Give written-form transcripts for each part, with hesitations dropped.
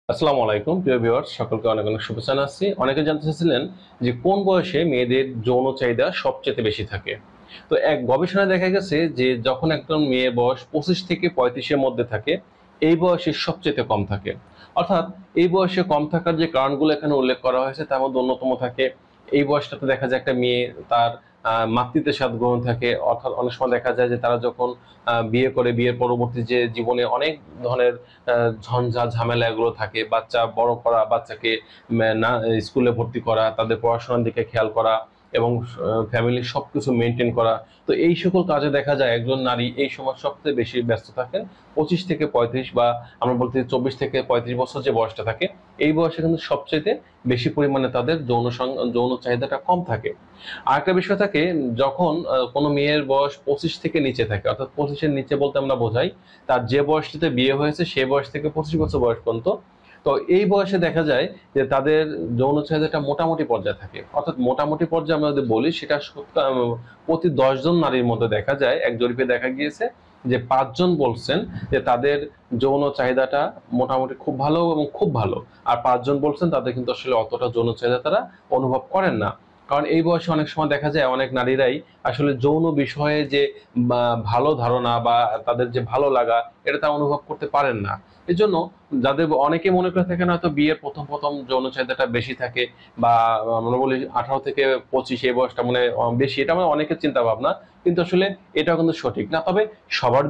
আসসালামু আলাইকুম প্রিয় ভিউয়ার্স, সকলকে অনেক অনেক শুভেচ্ছা জানাচ্ছি। অনেকে জানতে চাচ্ছিলেন যে কোন বয়সে মেয়েদের যৌন চাহিদা সবচেয়ে বেশি থাকে। তো এক গবেষণায় দেখা গেছে যে যখন একজন মেয়ের বয়স 25 থেকে 35-এর মধ্যে থাকে, এই বয়সে সবচেয়ে কম থাকে। অর্থাৎ এই বয়সে কম থাকার যে কারণগুলো এখানে উল্লেখ করা হয়েছে তার মধ্যে অন্যতম থাকে এই বয়সটাতে দেখা যায় একটা মেয়ে তার মাতৃত্বের স্বাদ গ্রহণ থাকে। অর্থাৎ অনেক সময় দেখা যায় যে তারা যখন বিয়ে করে, বিয়ের পরবর্তী যে জীবনে অনেক ধরনের ঝঞ্ঝাট ঝামেলা এগুলো থাকে। বাচ্চা বড় করা, বাচ্চাকে না স্কুলে ভর্তি করা, তাদের পড়াশোনার দিকে খেয়াল করা এবং ফ্যামিলির সবকিছু মেনটেন করা। তো এই সকল কাজে দেখা যায় একজন নারী এই সময় সবচেয়ে বেশি ব্যস্ত থাকেন 25 থেকে 35, বা আমরা বলতে 24 থেকে 35 বছর যে বয়সটা থাকে, এই বয়সে কিন্তু সবচেয়ে বেশি পরিমাণে তাদের যৌন চাহিদাটা কম থাকে। আরেকটা বিষয় থাকে, যখন কোনো মেয়ের বয়স 25 থেকে নিচে থাকে, অর্থাৎ 25-এর নিচে বলতে আমরা বোঝাই তার যে বয়সটিতে বিয়ে হয়েছে সেই বয়স থেকে 25 বছর বয়স পর্যন্ত। তো এই বয়সে দেখা যায় যে তাদের যৌন চাহিদাটা মোটামুটি পর্যায়ে থাকে। অর্থাৎ মোটামুটি পর্যায়ে আমরা যদি বলি, সেটা প্রতি 10 জন নারীর মধ্যে দেখা যায়, এক জরিপে দেখা গিয়েছে যে 5 জন বলছেন যে তাদের যৌন চাহিদাটা মোটামুটি খুব ভালো এবং খুব ভালো। আর 5 জন বলছেন তাদের কিন্তু আসলে অতটা যৌন চাহিদা তারা অনুভব করেন না। কারণ এই বয়সে অনেক সময় দেখা যায় অনেক নারীরাই আসলে যৌন বিষয়ে যে ভালো ধারণা বা তাদের যে ভালো লাগা, এটা তারা অনুভব করতে পারেন না। এজন্য যাদের অনেকে মনে করে থাকেন হয়তো বিয়ের প্রথম প্রথম যৌন চাহিদাটা বেশি থাকে, বা আমরা বলি 18 থেকে 25 এই বয়সটা মানে বেশি, এটা মানে অনেকের চিন্তা ভাবনা। কিন্তু আসলে এটা কিন্তু সঠিক না। তবে সবার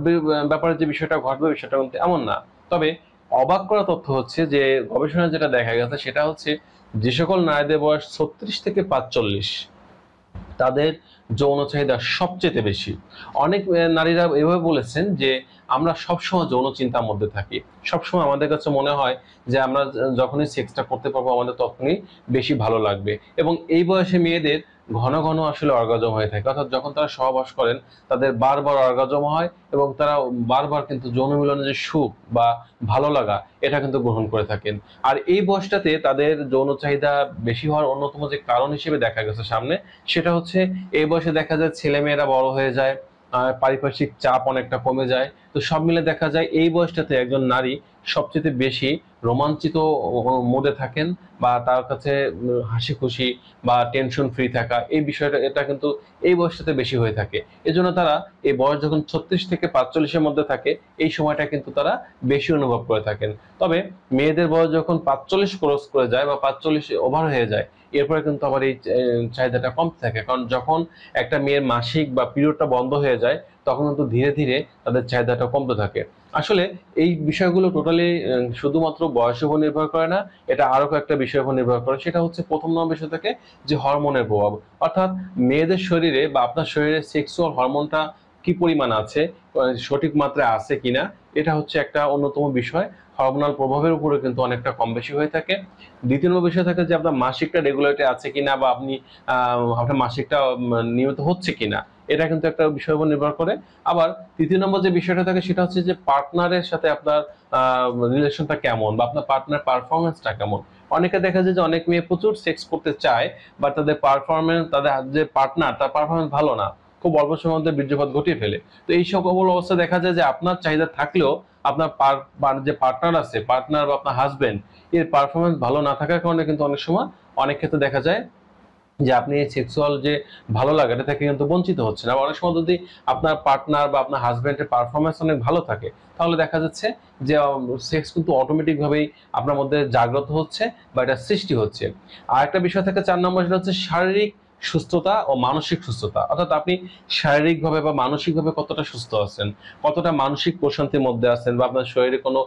ব্যাপারে যে বিষয়টা ঘটবে বিষয়টা কিন্তু এমন না। তবে অবাক করা তথ্য হচ্ছে যে গবেষণায় যেটা দেখা গেছে সেটা হচ্ছে যে সকল নারীদের বয়স 36 থেকে 45, তাদের যৌন চাহিদা সবচেয়ে বেশি। অনেক নারীরা এভাবে বলেছেন যে আমরা সবসময় যৌন চিন্তার মধ্যে থাকি। সবসময় আমাদের কাছে মনে হয় যে আমরা যখনই সেক্সটা করতে পারবো আমাদের তখনই বেশি ভালো লাগবে। এবং এই বয়সে মেয়েদের ঘন ঘন আসলে অর্গাজম হয়ে থাকে। অর্থাৎ যখন তারা সহবাস করেন তাদের বারবার অর্গাজম হয় এবং তারা বারবার কিন্তু যৌন মিলনের যে সুখ বা ভালো লাগা, এটা কিন্তু গ্রহণ করে থাকেন। আর এই বয়সটাতে তাদের যৌন চাহিদা বেশি হওয়ার অন্যতম যে কারণ হিসেবে দেখা গেছে সামনে, সেটা হচ্ছে এই বয়সে দেখা যায় ছেলেমেয়েরা বড় হয়ে যায়, পারিপার্শ্বিক চাপ অনেকটা কমে যায়। তো সব মিলে দেখা যায় এই বয়সটাতে একজন নারী সবচেয়ে বেশি রোমাঞ্চিত মোডে থাকেন, বা তার কাছে হাসি খুশি বা টেনশন ফ্রি থাকা, এই বিষয়টা এটা কিন্তু এই বয়সটাতে বেশি হয়ে থাকে। এজন্য তারা এই বয়স যখন 36 থেকে 45-এর মধ্যে থাকে, এই সময়টা কিন্তু তারা বেশি অনুভব করে থাকেন। তবে মেয়েদের বয়স যখন 45 ক্রস করে যায় বা 45 ওভার হয়ে যায়, এরপরে কিন্তু আবার এই চাহিদাটা কমতে থাকে। কারণ যখন একটা মেয়ের মাসিক বা পিরিয়ডটা বন্ধ হয়ে যায়, তখন কিন্তু ধীরে ধীরে তাদের চাহিদাটা কমতে থাকে। আসলে এই বিষয়গুলো টোটালি শুধুমাত্র বয়সের উপর নির্ভর করে না, এটা আরো কয়েকটা বিষয়ের উপর নির্ভর করে। সেটা হচ্ছে প্রথম নম্বর বিষয় থেকে যে হরমোনের প্রভাব। অর্থাৎ মেয়েদের শরীরে বা আপনার শরীরে সেক্সুয়াল হরমোনটা কি পরিমাণ আছে, সঠিক মাত্রায় আছে কিনা, এটা হচ্ছে একটা অন্যতম বিষয়। হরমোনাল প্রভাবের উপরে কিন্তু অনেকটা কম বেশি হয়ে থাকে। দ্বিতীয় নম্বর বিষয় থাকে যে আপনার মাসিকটা রেগুলারলি আছে কিনা, বা আপনি আপনার মাসিকটা নিয়মিত হচ্ছে কিনা, এটা কিন্তু একটা বিষয়ের উপর নির্ভর করে। আবার তৃতীয় নম্বর যে বিষয়টা থাকে সেটা হচ্ছে যে পার্টনারের সাথে আপনার রিলেশনটা কেমন, বা আপনার পার্টনার পারফরমেন্সটা কেমন। অনেকে দেখা যায় যে অনেক মেয়ে প্রচুর সেক্স করতে চায়, বা তাদের পারফরমেন্স, তাদের যে পার্টনার তার পারফরমেন্স ভালো না, খুব অল্প সময়ের মধ্যে বীর্যপাত ঘটিয়ে ফেলে। তো এই সকল অবস্থা দেখা যায় যে আপনার চাহিদা থাকলেও আপনার যে পার্টনার আছে, পার্টনার বা আপনার হাজবেন্ড, এর পারফরমেন্স ভালো না থাকার কারণে কিন্তু অনেক সময় অনেক ক্ষেত্রে দেখা যায় যে আপনি এই সেক্সুয়াল যে ভালো লাগাটা থেকে কিন্তু বঞ্চিত হচ্ছেন। আবার অনেক সময় যদি আপনার পার্টনার বা আপনার হাজবেন্ডের পারফরমেন্স অনেক ভালো থাকে, তাহলে দেখা যাচ্ছে যে সেক্স কিন্তু অটোমেটিক ভাবেই আপনার মধ্যে জাগ্রত হচ্ছে বা এটা সৃষ্টি হচ্ছে। আর একটা বিষয় থাকে 4 নম্বর, সেটা হচ্ছে শারীরিক সুস্থতা ও মানসিক সুস্থতা। অর্থাৎ আপনি শারীরিকভাবে বা মানসিকভাবে কতটা সুস্থ আছেন, কতটা মানসিক প্রশান্তির মধ্যে আছেন, বা আপনার শরীরে কোনো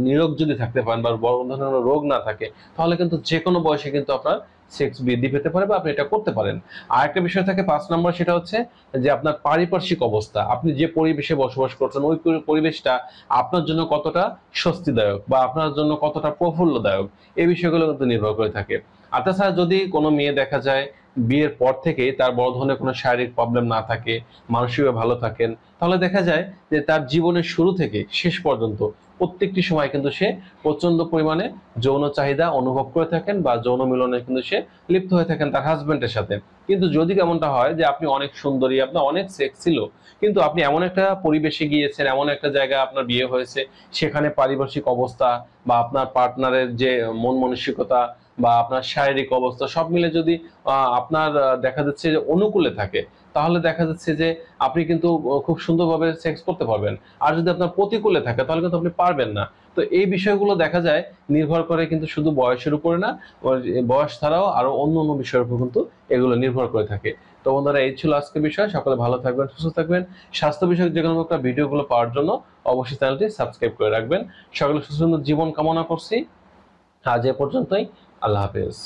নিরোগ যদি থাকতে পারেন বা বড় ধরনের রোগ না থাকে, তাহলে কিন্তু যে কোনো বয়সে কিন্তু আপনার সেক্স বৃদ্ধি পেতে পারে বা আপনি এটা করতে পারেন। আর একটা বিষয় থাকে 5 নম্বর, সেটা হচ্ছে যে আপনার পারিপার্শ্বিক অবস্থা। আপনি যে পরিবেশে বসবাস করছেন ওই পরিবেশটা আপনার জন্য কতটা স্বস্তিদায়ক বা আপনার জন্য কতটা প্রফুল্লদায়ক, এই বিষয়গুলো কিন্তু নির্ভর করে থাকে। আর তাছাড়া যদি কোনো মেয়ে দেখা যায় বিয়ের পর থেকেই তার বড় ধরনের কোনো শারীরিক প্রবলেম না থাকে, মানসিকভাবে ভালো থাকেন, তাহলে দেখা যায় যে তার জীবনের শুরু থেকে শেষ পর্যন্ত প্রত্যেকটি সময় কিন্তু সে প্রচন্ড পরিমাণে যৌন চাহিদা অনুভব করে থাকেন বা যৌন মিলনে কিন্তু সে লিপ্ত হয়ে থাকেন তার হাজবেন্ডের সাথে। কিন্তু যদি এমনটা হয় যে আপনি অনেক সুন্দরী, আপনার অনেক সেক্স ছিল, কিন্তু আপনি এমন একটা পরিবেশে গিয়েছেন, এমন একটা জায়গায় আপনার বিয়ে হয়েছে, সেখানে পারিপার্শ্বিক অবস্থা বা আপনার পার্টনারের যে মন মানসিকতা বা আপনার শারীরিক অবস্থা সব মিলে যদি আপনার দেখা যাচ্ছে যে অনুকূলে থাকে, তাহলে দেখা যাচ্ছে যে আপনি কিন্তু খুব সুন্দরভাবে সেক্স করতে পারবেন। আর যদি আপনার প্রতিকূলে থাকে তাহলে কিন্তু আপনি পারবেন না। তো এই বিষয়গুলো দেখা যায় নির্ভর করে কিন্তু শুধু বয়সের উপরে না, বয়স ছাড়াও আরো অন্য অন্য বিষয়ের উপর কিন্তু এগুলো নির্ভর করে থাকে। তো বন্ধুরা, এই ছিল আজকের বিষয়। সকলে ভালো থাকবেন, সুস্থ থাকবেন। স্বাস্থ্য বিষয়ক যে কোনো একটা ভিডিওগুলো পাওয়ার জন্য অবশ্যই চ্যানেলটি সাবস্ক্রাইব করে রাখবেন। সকলে সুন্দর জীবন কামনা করছি। আজ এ পর্যন্তই। আল্লাহ হাফেজ।